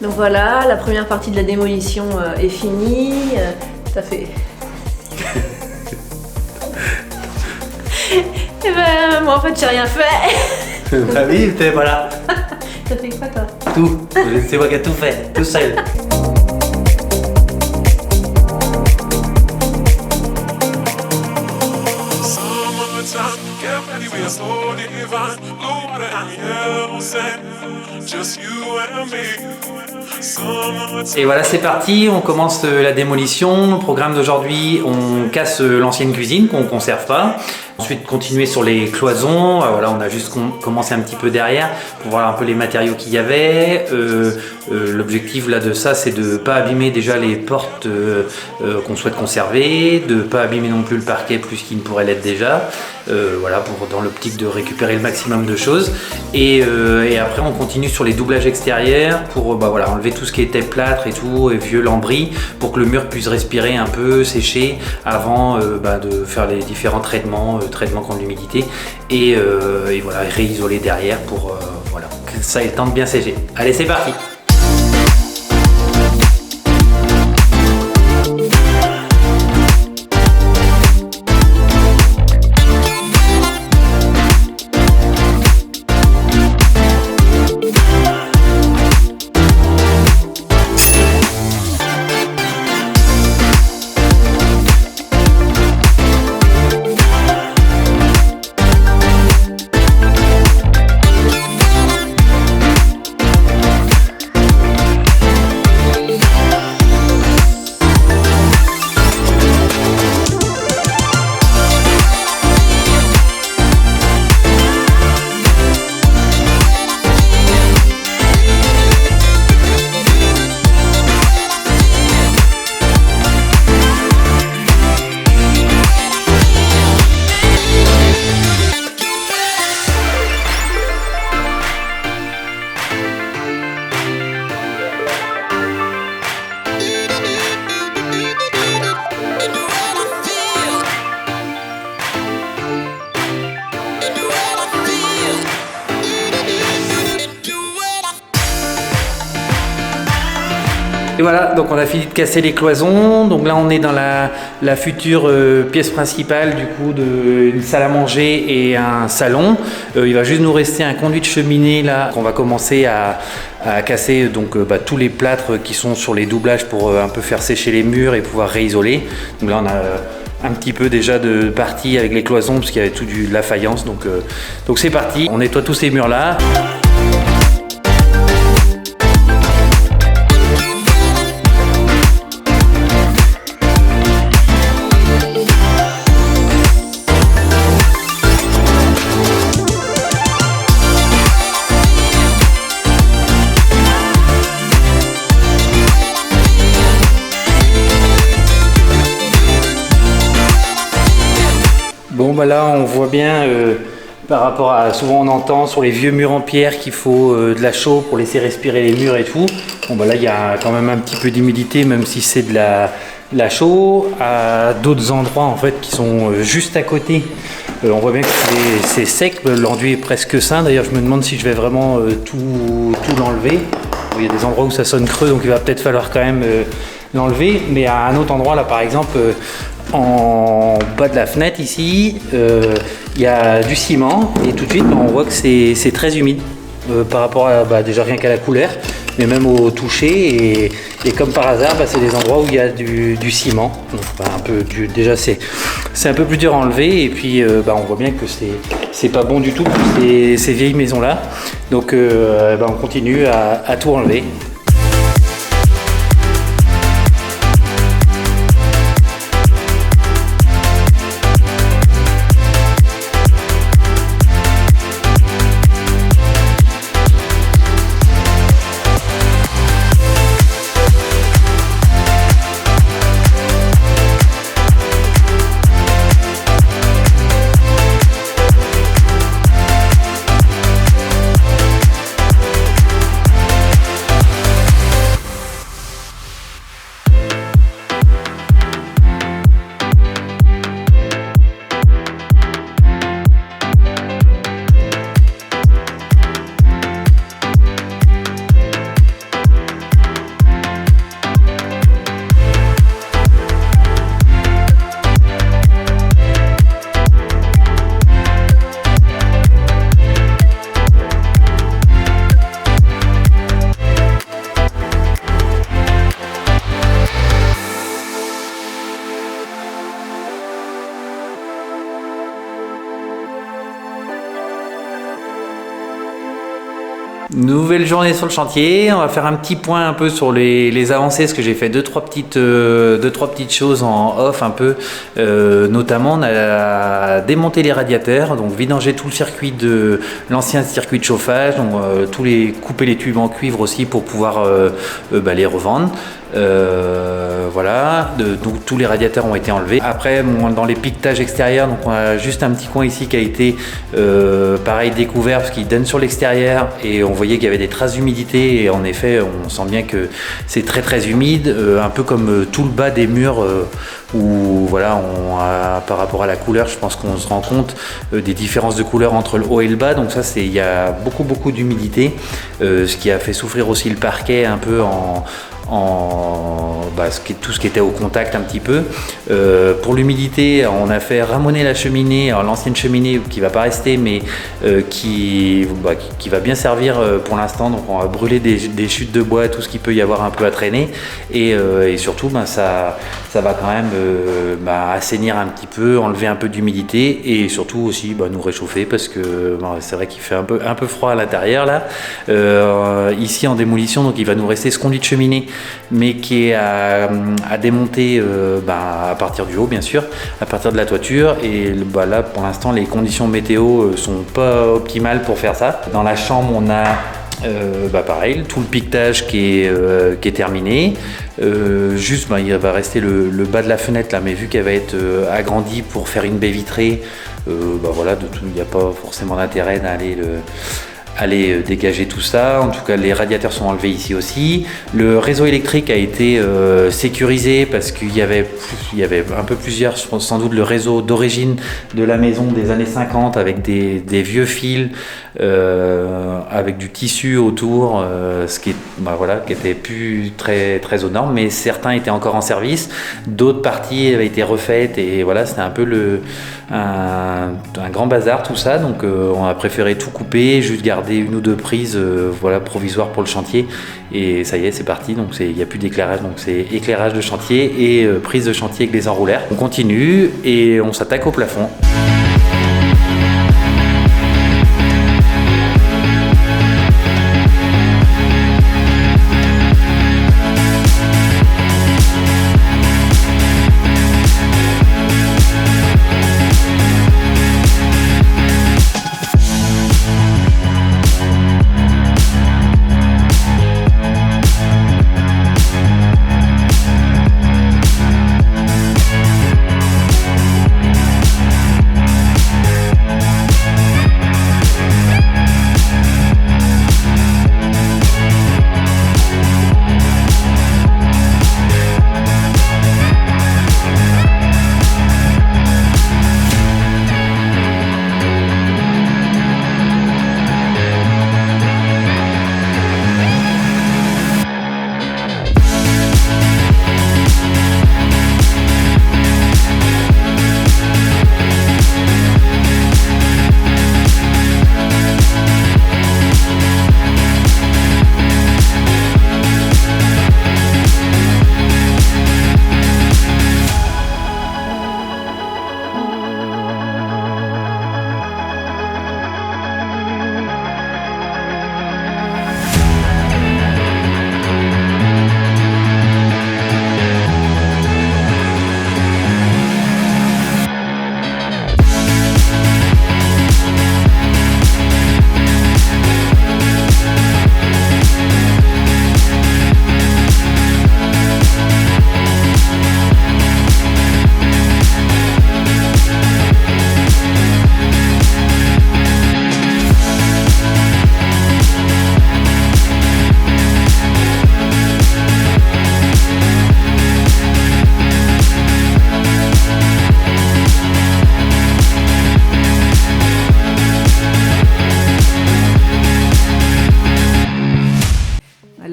Donc voilà, la première partie de la démolition est finie. Ça fait... Et ben moi en fait j'ai rien fait. Bah oui, voilà. T'as fait quoi toi? Tout. C'est moi qui ai tout fait, tout seul. Et voilà, c'est parti, on commence la démolition. Le programme d'aujourd'hui, on casse l'ancienne cuisine qu'on ne conserve pas. Ensuite, continuer sur les cloisons. Voilà, on a juste commencé un petit peu derrière pour voir un peu les matériaux qu'il y avait. L'objectif là de ça, c'est de ne pas abîmer déjà les portes qu'on souhaite conserver, de ne pas abîmer non plus le parquet plus qu'il ne pourrait l'être déjà. Voilà, dans l'optique de récupérer le maximum de choses. Et après, on continue sur les doublages extérieurs pour voilà, enlever tout ce qui était plâtre et tout, et vieux lambris, pour que le mur puisse respirer un peu, sécher, avant de faire les différents traitements contre l'humidité, et voilà, réisoler derrière pour voilà, que ça ait le temps de bien sécher. Allez, c'est parti! Et voilà, donc on a fini de casser les cloisons. Donc là, on est dans la future pièce principale du coup d'une salle à manger et un salon. Il va juste nous rester un conduit de cheminée là qu'on va commencer à casser donc tous les plâtres qui sont sur les doublages pour un peu faire sécher les murs et pouvoir réisoler. Donc là, on a un petit peu déjà de partie avec les cloisons parce qu'il y avait tout de la faïence. Donc c'est parti. On nettoie tous ces murs là. Bon là on voit bien par rapport à, souvent on entend sur les vieux murs en pierre qu'il faut de la chaux pour laisser respirer les murs et tout. Bon là il y a quand même un petit peu d'humidité même si c'est de la chaux. À d'autres endroits en fait qui sont juste à côté, on voit bien que c'est sec, l'enduit est presque sain. D'ailleurs je me demande si je vais vraiment tout l'enlever. Il y a des endroits où ça sonne creux donc il va peut-être falloir quand même l'enlever. Mais à un autre endroit là par exemple, en bas de la fenêtre ici, il y a du ciment et tout de suite on voit que c'est très humide par rapport à déjà rien qu'à la couleur, mais même au toucher et comme par hasard c'est des endroits où il y a du ciment. Donc, déjà c'est un peu plus dur à enlever et puis on voit bien que c'est pas bon du tout pour ces vieilles maisons là. Donc on continue à tout enlever. nouvelle journée sur le chantier. On va faire un petit point un peu sur les avancées, parce que j'ai fait deux trois petites choses en off un peu. Notamment, on a démonté les radiateurs, donc vidanger tout le circuit de l'ancien circuit de chauffage, donc couper les tubes en cuivre aussi pour pouvoir les revendre. Voilà, donc tous les radiateurs ont été enlevés. Après, dans les piquetages extérieurs, donc on a juste un petit coin ici qui a été pareil découvert parce qu'il donne sur l'extérieur et on voyait qu'il y avait des traces d'humidité et en effet on sent bien que c'est très très humide, un peu comme tout le bas des murs où voilà, par rapport à la couleur, je pense qu'on se rend compte des différences de couleur entre le haut et le bas. Donc ça, il y a beaucoup d'humidité, ce qui a fait souffrir aussi le parquet un peu tout ce qui était au contact un petit peu. Pour l'humidité, on a fait ramoner la cheminée, alors l'ancienne cheminée qui va pas rester, mais qui va bien servir pour l'instant. Donc on va brûler des chutes de bois, tout ce qui peut y avoir un peu à traîner, et surtout ça va quand même assainir un petit peu, enlever un peu d'humidité et surtout aussi nous réchauffer parce que c'est vrai qu'il fait un peu froid à l'intérieur là. Ici en démolition, donc il va nous rester ce conduit de cheminée, mais qui est à démonter à partir du haut, bien sûr, à partir de la toiture. Et là pour l'instant les conditions météo sont pas optimales pour faire ça. Dans la chambre on a pareil, tout le piquetage qui est terminé. Juste il va rester le bas de la fenêtre là, mais vu qu'elle va être agrandie pour faire une baie vitrée, voilà, il n'y a pas forcément d'intérêt d'aller dégager tout ça. En tout cas, les radiateurs sont enlevés ici aussi. Le réseau électrique a été sécurisé parce qu'il y avait un peu plusieurs, je pense sans doute le réseau d'origine de la maison des années 50 avec des vieux fils, avec du tissu autour, ce qui était plus très, très aux normes, mais certains étaient encore en service. D'autres parties avaient été refaites et voilà, c'était un peu un grand bazar tout ça. Donc on a préféré tout couper, juste garder une ou deux prises provisoires pour le chantier et ça y est, c'est parti. Donc il n'y a plus d'éclairage, donc c'est éclairage de chantier et prise de chantier avec les enrouleurs. On continue et on s'attaque au plafond.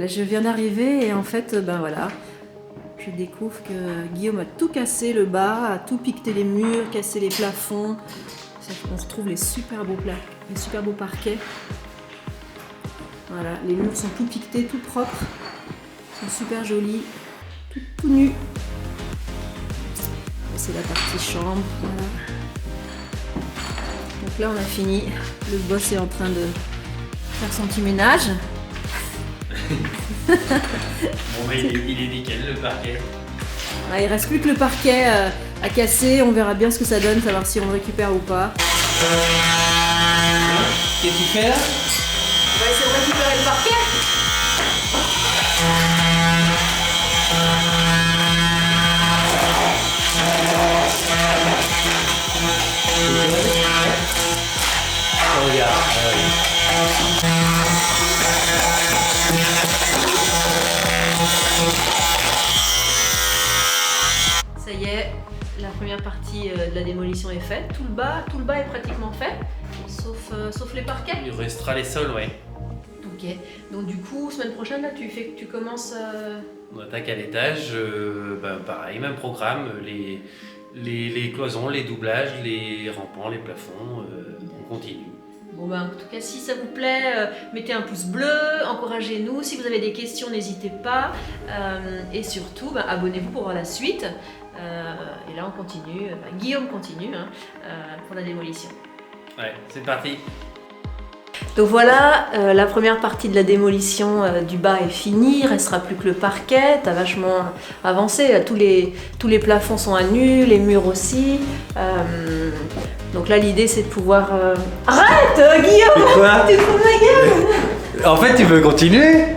Je viens d'arriver et en fait, je découvre que Guillaume a tout cassé le bas, a tout piqueté les murs, cassé les plafonds. On se trouve les super beaux parquets. Voilà, les murs sont tout piquetés, tout propres, ils sont super jolis, tout nus. C'est la partie chambre, voilà. Donc là on a fini, le boss est en train de faire son petit ménage. Bon, mais il est nickel le parquet. Ah, il reste plus que le parquet à casser, on verra bien ce que ça donne, savoir si on le récupère ou pas. Qu'est-ce que tu fais là? On va essayer de récupérer le parquet. Regarde. Ça y est, la première partie de la démolition est faite. Tout le bas est pratiquement fait, sauf les parquets. Il restera les sols, ouais. Ok, donc du coup, semaine prochaine, là, tu commences... On attaque à l'étage, pareil, même programme, les cloisons, les doublages, les rampants, les plafonds, on continue. Bon ben, en tout cas, si ça vous plaît, mettez un pouce bleu, encouragez-nous. Si vous avez des questions, n'hésitez pas. Et surtout, abonnez-vous pour voir la suite. Et là, on continue. Guillaume continue pour la démolition. Ouais, c'est parti. Donc voilà, la première partie de la démolition du bas est finie, il restera plus que le parquet, t'as vachement avancé, tous les plafonds sont à nu, les murs aussi. Donc là l'idée c'est de pouvoir... Arrête Guillaume. Quoi? Tu te fous de ma gueule. En fait, tu veux continuer?